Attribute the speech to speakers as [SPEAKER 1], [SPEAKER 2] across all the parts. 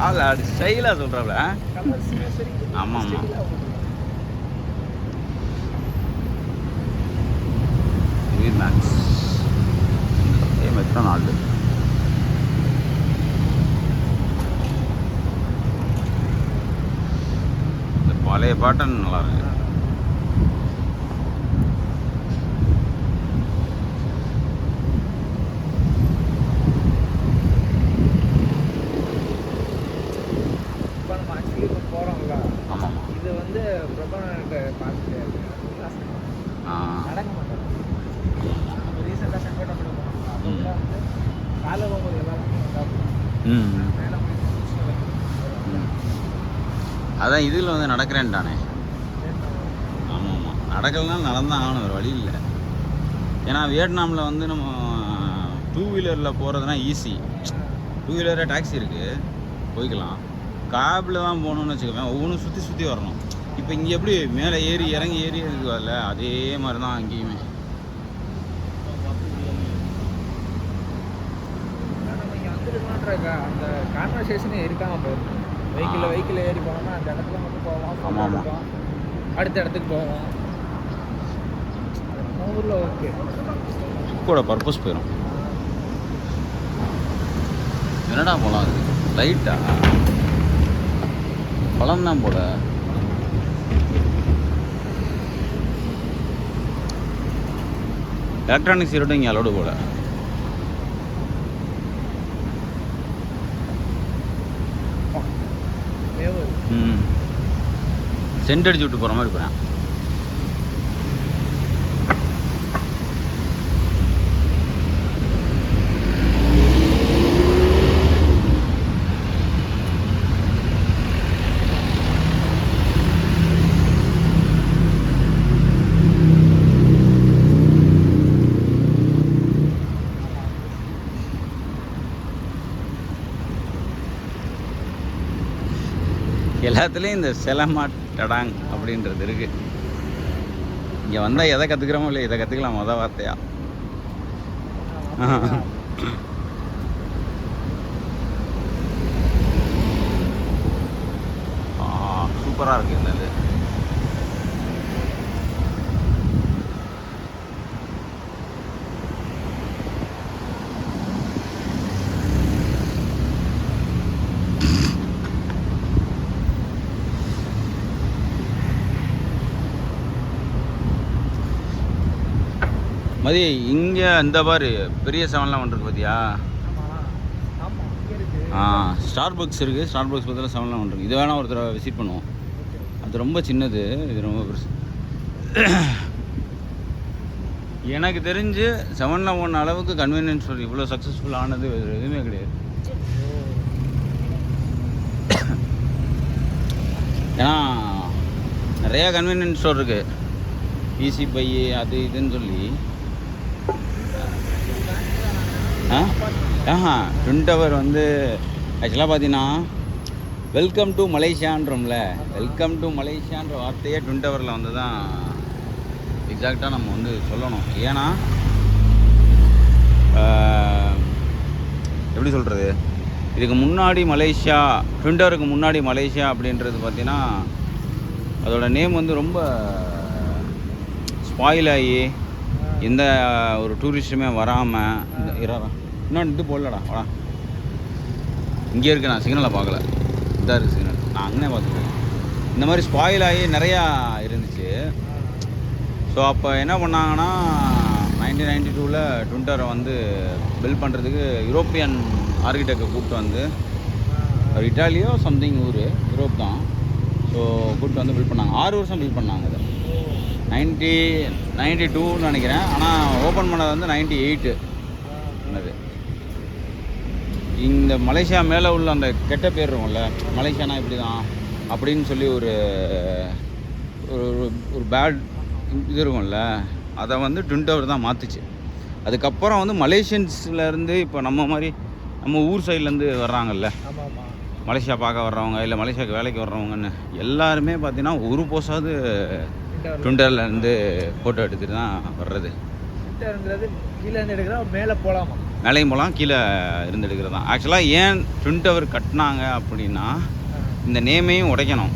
[SPEAKER 1] ஆள் அது ஸ்டைலாக சொல்கிறாப்ல. ஆமாம் ஆமாம். மேக்ஸ் மெட்ரோ நாடு. இந்த பழைய பாட்டன் நல்லா இருக்கு.
[SPEAKER 2] இது வந்து பிரபலனுக்கு பார்த்துட்டு நடக்க மாட்டாங்க. ரீசெண்டாக சென்ட் பண்ண வந்து காலை போகும்போது எல்லாருக்கும்
[SPEAKER 1] அதான் இதில் வந்து நடக்கிறேன்ட்டானே. ஆமாம் ஆமாம், நடக்கலனாலும் நடந்தான் ஆகணும், ஒரு வழி இல்லை. ஏன்னா வியட்நாமில் வந்து நம்ம 2 வீலரில் போகிறதுனா ஈஸி. 2 வீலரில் டாக்ஸி இருக்குது, போய்க்கலாம். காபில் தான் போகணுன்னு வச்சுக்கோங்க, ஒவ்வொன்றும் சுற்றி சுற்றி வரணும். இப்போ இங்கே எப்படி மேலே ஏறி இறங்கி ஏறி இருக்குல்ல, அதே மாதிரி தான் அங்கேயுமே.
[SPEAKER 2] நம்ம இங்கே வந்துருக்கோன்றக்கா அந்த கான்வர்சேஷனே இருக்காமல் போயிருக்கு. வெஹிக்கிள் ஏறி போனோம்னா அந்த இடத்துல மட்டும் போவோம். ஆமாம், அடுத்த இடத்துக்கு போவோம். நம்ம ஊரில் ஓகே
[SPEAKER 1] கூட பர்பஸ் போயிடும். என்னடா போகலாம், அது லைட்டா பழம் தான் போல. எலக்ட்ரானிக்ஸ் இருக்கட்டும் இங்கே அலோடு போல. சென்ட் அடிச்சு விட்டு போகிற மாதிரி போகிறேன். எல்லாத்துலேயும் இந்த செலமாட்டடாங் அப்படின்றது இருக்குது. இங்கே வந்தால் எதை கற்றுக்கிறோமோ இல்லையா, இதை கற்றுக்கலாம் மொதல் வார்த்தையா. சூப்பராக இருக்குது இந்த இது. மதி இங்கே இந்த பாரு பெரிய 7-Eleven இருக்குது பார்த்தியா? ஸ்டார் பக்ஸ் இருக்குது. ஸ்டார் பக்ஸ் பக்கத்தில் 7-Eleven இருக்குது. இது வேணால் ஒரு தடவை விசிட் பண்ணுவோம். அது ரொம்ப சின்னது, இது ரொம்ப பெருசு. எனக்கு தெரிஞ்சு 7-Eleven அளவுக்கு கன்வீனியன்ஸ் ஸ்டோர் இவ்வளோ சக்ஸஸ்ஃபுல் ஆனது எதுவுமே கிடையாது. ஏன்னா நிறையா கன்வீனியன்ஸ் ஸ்டோர் இருக்குது, ஈஸி பை அது இதுன்னு சொல்லி. ட்வின் டவர் வந்து ஆக்சுவலாக பார்த்தீங்கன்னா வெல்கம் டு மலேசியான்றோம்ல, வெல்கம் டு மலேசியான்ற வார்த்தையே ட்வின் டவரில் வந்து தான் எக்ஸாக்டாக நம்ம வந்து சொல்லணும். ஏன்னா எப்படி சொல்கிறது, இதுக்கு முன்னாடி மலேசியா, ட்வின் டவருக்கு முன்னாடி மலேசியா அப்படின்றது பார்த்தீங்கன்னா அதோட நேம் வந்து ரொம்ப ஸ்பாயில் ஆகி எந்த ஒரு டூரிஸ்ட்டுமே வராமல் இன்னொன்று இது போடலடா வாடா, இங்கே இருக்குது. நான் சிக்னலை பார்க்கல, இதாக இருக்குது சிக்னல், நான் அங்கே பார்த்துருக்கேன். இந்த மாதிரி ஸ்பாயில் ஆகி நிறையா இருந்துச்சு. ஸோ அப்போ என்ன பண்ணாங்கன்னா 1992 ட்வின் டவரை வந்து பில்ட் பண்ணுறதுக்கு யூரோப்பியன் ஆர்கிடெக்டை கூப்பிட்டு வந்து, இட்டாலியோ சம்திங் ஊர், யூரோப் தான். ஸோ கூப்பிட்டு வந்து பில்ட் பண்ணாங்க. 6 வருஷம் பில்ட் பண்ணாங்க. அதை 92 நினைக்கிறேன். ஆனால் ஓப்பன் பண்ணது வந்து 98 பண்ணது. இந்த மலேசியா மேலே உள்ள அந்த கெட்ட பேர் இருக்கும்ல, மலேசியானா இப்படி தான் அப்படின்னு சொல்லி ஒரு ஒரு பேட் இது இருக்கும்ல, அதை வந்து ட்வின் டவர் தான் மாற்றுச்சு. அதுக்கப்புறம் வந்து மலேசியன்ஸ்லேருந்து இப்போ நம்ம மாதிரி நம்ம ஊர் சைட்லேருந்து வர்றாங்கல்ல, மலேசியா பார்க்க வர்றவங்க இல்லை மலேசியாவுக்கு வேலைக்கு வர்றவங்கன்னு எல்லாருமே பார்த்தீங்கன்னா ஒரு போஸாவது ட்வின் டவர்லேருந்து ஃபோட்டோ எடுத்துகிட்டு தான் வர்றது.
[SPEAKER 2] ட்வின் டவர்ங்கிறது கீழே இருந்து எடுக்கிறா மேலே போகலாமா?
[SPEAKER 1] மேலேயும் போகலாம், கீழே இருந்து எடுக்கிறது தான். ஆக்சுவலாக ஏன் ட்வின் டவர் கட்டினாங்க அப்படின்னா இந்த நேமையும் உடைக்கணும்.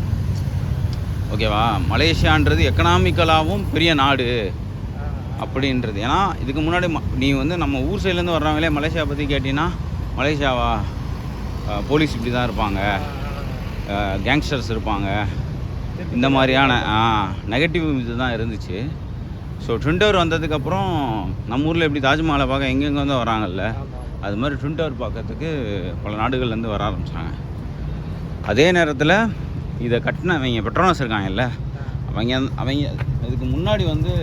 [SPEAKER 1] ஓகேவா? மலேசியான்றது எக்கனாமிக்கலாகவும் பெரிய நாடு அப்படின்றது. ஏன்னா இதுக்கு முன்னாடி நீ வந்து நம்ம ஊர் சைட்லேருந்து வர்றவங்களே மலேசியா பற்றி கேட்டிங்கன்னா, மலேசியாவா போலீஸ் இப்படி தான் இருப்பாங்க, கேங்ஸ்டர்ஸ் இருப்பாங்க, இந்த மாதிரியான நெகட்டிவ் இது தான் இருந்துச்சு. ஸோ ட்வின் டவர் வந்ததுக்கப்புறம் நம்ம ஊரில் எப்படி தாஜ்மஹாலை பார்க்க எங்கெங்கே வந்து வராங்கல்ல, அது மாதிரி ட்வின் டவர் பார்க்கறதுக்கு பல நாடுகள்லேருந்து வர ஆரம்பித்தாங்க. அதே நேரத்தில் இதை கட்டினவங்க பெட்ரோனஸ் இருக்காங்கல்ல, அவங்க இதுக்கு முன்னாடி வந்து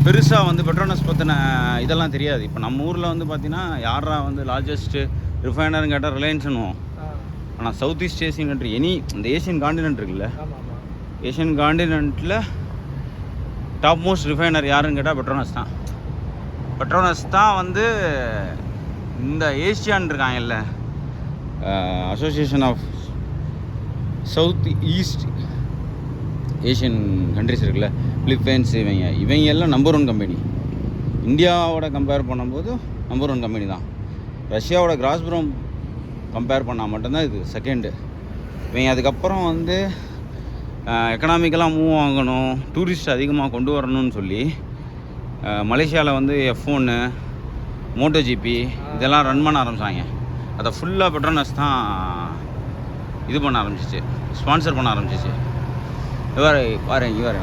[SPEAKER 1] பெருசாக வந்து பெட்ரோனஸ் பற்றின இதெல்லாம் தெரியாது. இப்போ நம்ம ஊரில் வந்து பார்த்திங்கன்னா யாரா வந்து லார்ஜஸ்ட்டு ரிஃபைனர்னு கேட்டால் ரிலையன்ஸ்னுவோம். ஆனால் சவுத் ஈஸ்ட் ஏசியன் கண்ட்ரி இந்த ஏஷியன் காண்டினென்ட் இருக்குல்ல, ஏஷியன் காண்டினென்ட்டில் டாப் மோஸ்ட் ரிஃபைனர் யாருன்னு கேட்டால் பெட்ரோனஸ் தான் வந்து இந்த ஏஷியான் இருக்காங்கல்ல, association of south east Asian countries இருக்குல்ல, பிலிப்பைன்ஸ், இவங்க எல்லாம் நம்பர் 1 கம்பெனி. இந்தியாவோட கம்பேர் பண்ணும்போது நம்பர் 1 கம்பெனி தான். ரஷ்யாவோட கிராஸ்புரம் கம்பேர் பண்ணால் மட்டும்தான் இது செகண்டு. இவங்க அதுக்கப்புறம் வந்து எக்கனாமிக்கலாக மூவ் ஆகணும், டூரிஸ்ட் அதிகமாக கொண்டு வரணும்னு சொல்லி மலேசியாவில் வந்து F1, MotoGP இதெல்லாம் ரன் பண்ண ஆரம்பித்தாங்க. அதை ஃபுல்லாக பெட்ரோனஸ் தான் இது பண்ண ஆரம்பிச்சிச்சு, ஸ்பான்சர் பண்ண ஆரம்பிச்சிச்சு. இவர்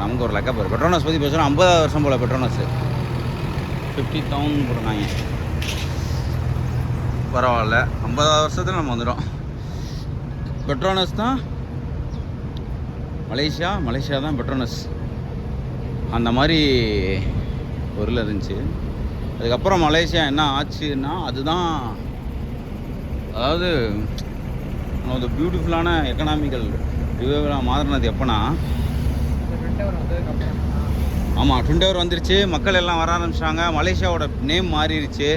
[SPEAKER 1] நமக்கு ஒரு லெக்க பாரு, பெட்ரோனஸ் பற்றி பேசுகிறோம். 50 வருஷம் போல் பெட்ரோனஸ் 50,000 போட்டுருக்காங்க. பரவாயில்ல, 50 வருஷத்தில் நம்ம வந்துடும். பெட்ரோனஸ் தான் மலேசியா தான் பெட்ரோனஸ், அந்த மாதிரி பொருள் இருந்துச்சு. அதுக்கப்புறம் மலேசியா என்ன ஆச்சுன்னா, அதுதான் அதாவது ஒரு பியூட்டிஃபுல்லான எக்கனாமிக்கல் ரிவைவலாக மாறினது எப்போனா, ஆமாம் ட்வின் டவர் வந்துருச்சு, மக்கள் எல்லாம் வர ஆரம்பிச்சிட்டாங்க, மலேசியாவோட நேம் மாறிடுச்சு,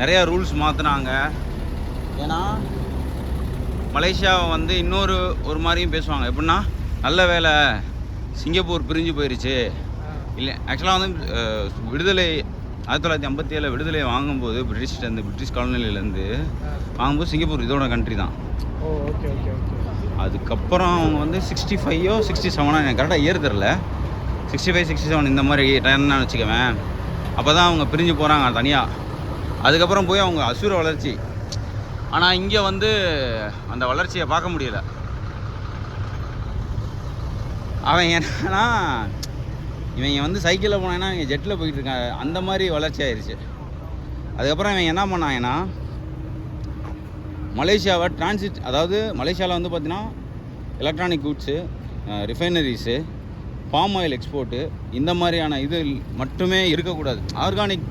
[SPEAKER 1] நிறையா ரூல்ஸ் மாற்றினாங்க. ஏன்னா மலேசியாவை வந்து ஒரு மாதிரியும் பேசுவாங்க. எப்படின்னா, நல்ல வேலை சிங்கப்பூர் பிரிஞ்சு போயிடுச்சு. இல்லை, ஆக்சுவலாக வந்து விடுதலை 1957 விடுதலை வாங்கும்போது பிரிட்டிஷ் காலனிலேருந்து வாங்கும்போது சிங்கப்பூர் இதோட கண்ட்ரி தான். அதுக்கப்புறம் அவங்க வந்து 65 67 எனக்கு கரெக்டாக இயர் தெரில, 65 67 இந்த மாதிரி டைம்னு வச்சுக்கவேன். அப்போ தான் அவங்க பிரிஞ்சு போகிறாங்க தனியாக. அதுக்கப்புறம் போய் அவங்க அசுர வளர்ச்சி. ஆனால் இங்கே வந்து அந்த வளர்ச்சியை பார்க்க முடியல. அவன் என்னன்னா, இவங்க வந்து சைக்கிளில் போனாங்கன்னா இவங்க ஜெட்டில் போயிட்டு இருக்காங்க, அந்த மாதிரி வளர்ச்சி ஆயிடுச்சு. அதுக்கப்புறம் இவங்க என்ன பண்ணாங்கன்னா, மலேசியாவை டிரான்சிட், அதாவது மலேசியாவில் வந்து பார்த்திங்கன்னா electronic goods, refineries, palm oil export, இந்த மாதிரியான இது மட்டுமே இருக்கக்கூடாது. ஆர்கானிக்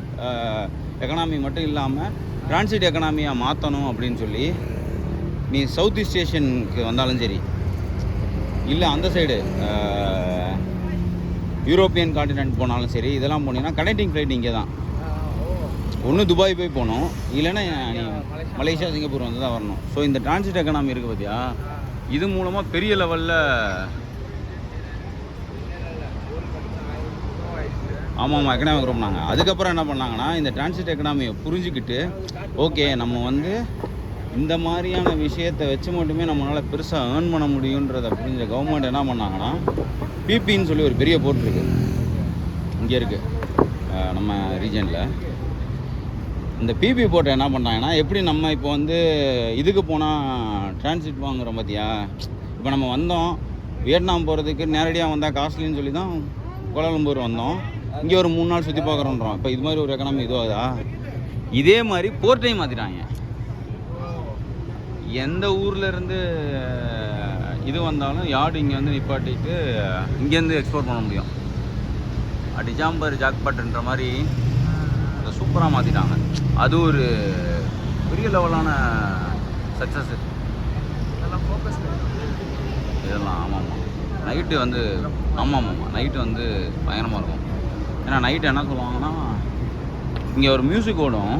[SPEAKER 1] எக்கனாமி மட்டும் இல்லாமல் டிரான்சிட் எக்கனாமியாக மாற்றணும் அப்படின்னு சொல்லி, நீ சவுத் ஈஸ்ட் ஏஷியனுக்கு வந்தாலும் சரி, இல்லை அந்த சைடு யூரோப்பியன் காண்டினென்ட் போனாலும் சரி, இதெல்லாம் போனீங்கன்னா கனெக்டிங் ஃப்ளைட் இங்கே தான். ஒன்று துபாய் போய் போகணும், இல்லைன்னா நீ மலேசியா சிங்கப்பூர் வந்து தான் வரணும். ஸோ இந்த டிரான்சிட் எக்கனாமி இருக்குது பார்த்தியா, இது மூலமாக பெரிய லெவலில் ஆமாம் எக்கனாமி க்ரோ பண்ணாங்க. அதுக்கப்புறம் என்ன பண்ணாங்கன்னா, இந்த டிரான்சிட் எக்கனாமியை புரிஞ்சுக்கிட்டு, ஓகே நம்ம வந்து இந்த மாதிரியான விஷயத்தை வச்சு மட்டுமே நம்மளால் பெருசாக ஏர்ன் பண்ண முடியுன்றதை புரிஞ்ச கவர்மெண்ட் என்ன பண்ணாங்கன்னா, பிபின்னு சொல்லி ஒரு பெரிய போர்ட் இருக்குது இங்கே இருக்குது நம்ம ரீஜனில். இந்த பிபி போர்ட்டை என்ன பண்ணாங்கன்னா, எப்படி நம்ம இப்போ வந்து இதுக்கு போனால் டிரான்சிட் வாங்குகிறோம் பார்த்தியா, இப்போ நம்ம வந்தோம் வியட்நாம் போகிறதுக்கு நேரடியாக வந்தால் காஸ்ட்லின்னு சொல்லி தான் கோலாலம்பூர் வந்தோம், இங்கே ஒரு 3 நாள் சுற்றி பார்க்குறோன்றோம். இப்போ இது மாதிரி ஒரு எக்கனாமி இதுவாகுதா, இதே மாதிரி போர்ட்டையும் மாற்றிட்டாங்க. எந்த ஊரில் இருந்து இது வந்தாலும் யார்டு இங்கே வந்து நிப்பாட்டிட்டு இங்கேருந்து எக்ஸ்போர்ட் பண்ண முடியும். டிஜாம்பர் ஜாக்பாட்ன்ற மாதிரி அதை சூப்பராக மாற்றிட்டாங்க. அது ஒரு பெரிய லெவலான சக்ஸஸ். இதெல்லாம் ஆமாம் நைட்டு வந்து ஆமாம் நைட்டு வந்து பயங்கரமாக இருக்கும். ஏன்னா நைட்டு என்ன சொல்லுவாங்கன்னா, இங்கே ஒரு மியூசிக் ஓடும்,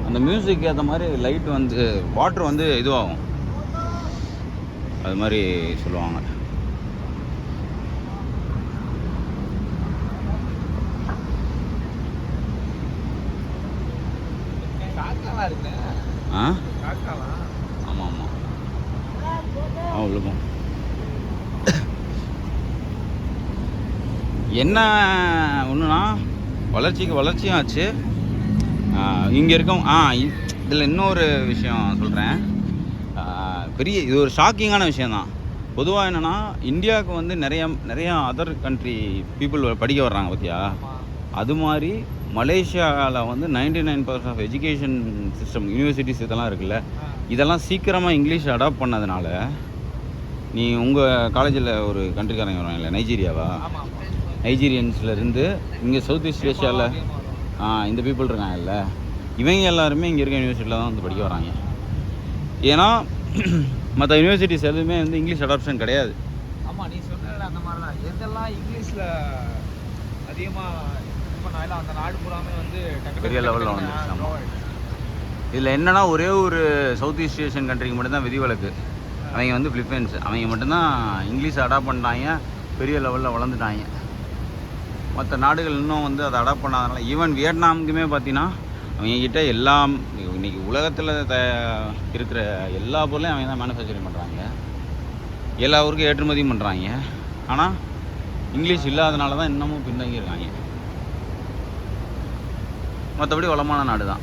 [SPEAKER 1] அந்த மியூசிக் ஏற்ற மாதிரி லைட்டு வந்து வாட்ரு வந்து இதுவாகும், அது மாதிரி சொல்லுவாங்க.
[SPEAKER 2] காக்காலாம் இருக்கு.
[SPEAKER 1] ஆ
[SPEAKER 2] காக்காலாம்.
[SPEAKER 1] ஆமாம் ஆமாம் உள்ள போ. என்ன ஒன்றுனா வளர்ச்சிக்கு வளர்ச்சியும் ஆச்சு. இங்கே இருக்கோம். இதில் இன்னொரு விஷயம் சொல்கிறேன். பெரிய இது ஒரு ஷாக்கிங்கான விஷயந்தான். பொதுவாக என்னென்னா இந்தியாவுக்கு வந்து நிறையா அதர் கண்ட்ரி பீப்புள் படிக்க வர்றாங்க பார்த்தியா. அது மாதிரி மலேசியாவில் வந்து 99% ஆஃப் எஜுகேஷன் சிஸ்டம் யூனிவர்சிட்டிஸ் இதெல்லாம் இருக்குல்ல, இதெல்லாம் சீக்கிரமாக இங்கிலீஷ் அடாப்ட் பண்ணதுனால நீ உங்கள் காலேஜில் ஒரு கண்ட்ரிக்காரங்க வருவாங்கல்ல, நைஜீரியாவா, நைஜீரியன்ஸ்லேருந்து இங்கே சவுத் ஈஸ்ட் ஏஷியாவில் இந்த பீப்புள் இருக்காங்கல்ல, இவங்க எல்லாருமே இங்கே இருக்க யூனிவர்சிட்டியில் தான் வந்து படிக்க வராங்க. ஏன்னா மற்ற யூனிவர்சிட்டிஸ் எதுவுமே வந்து இங்கிலீஷ் அடாப்ஷன் கிடையாது.
[SPEAKER 2] ஆமாம், நீ சொன்னல அந்த மாதிரி தான். எதெல்லாம் இங்கிலீஷில் அதிகமாக இது பண்ணாலும் அந்த நாடு பூராமே வந்து
[SPEAKER 1] பெரிய லெவலில் வந்துச்சு. இதில் என்னென்னா ஒரே ஒரு சவுத் ஈஸ்ட் ஏஷியன் கண்ட்ரிக்கு மட்டும்தான் விதிவிலக்கு. அவங்க வந்து பிலிப்பைன்ஸ், அவங்க மட்டும்தான் இங்கிலீஷ் அடாப்ட் பண்ணிட்டாங்க, பெரிய லெவலில் வளர்ந்துட்டாங்க. மற்ற நாடுகள் இன்னும் வந்து அதை அடாப்ட் பண்ணாதனால, ஈவன் வியட்நாமுக்குமே பார்த்தீங்கன்னா அவங்கக்கிட்ட எல்லாம் இன்றைக்கி உலகத்தில் இருக்கிற எல்லா பொருளையும் அவங்க தான் மேனுஃபேக்சரிங் பண்ணுறாங்க, எல்லா ஊருக்கும் ஏற்றுமதியும் பண்ணுறாங்க. ஆனால் இங்கிலீஷ் இல்லாதனால தான் இன்னமும் பின்தங்கி இருக்காங்க. மற்றபடி வளமான நாடு தான்.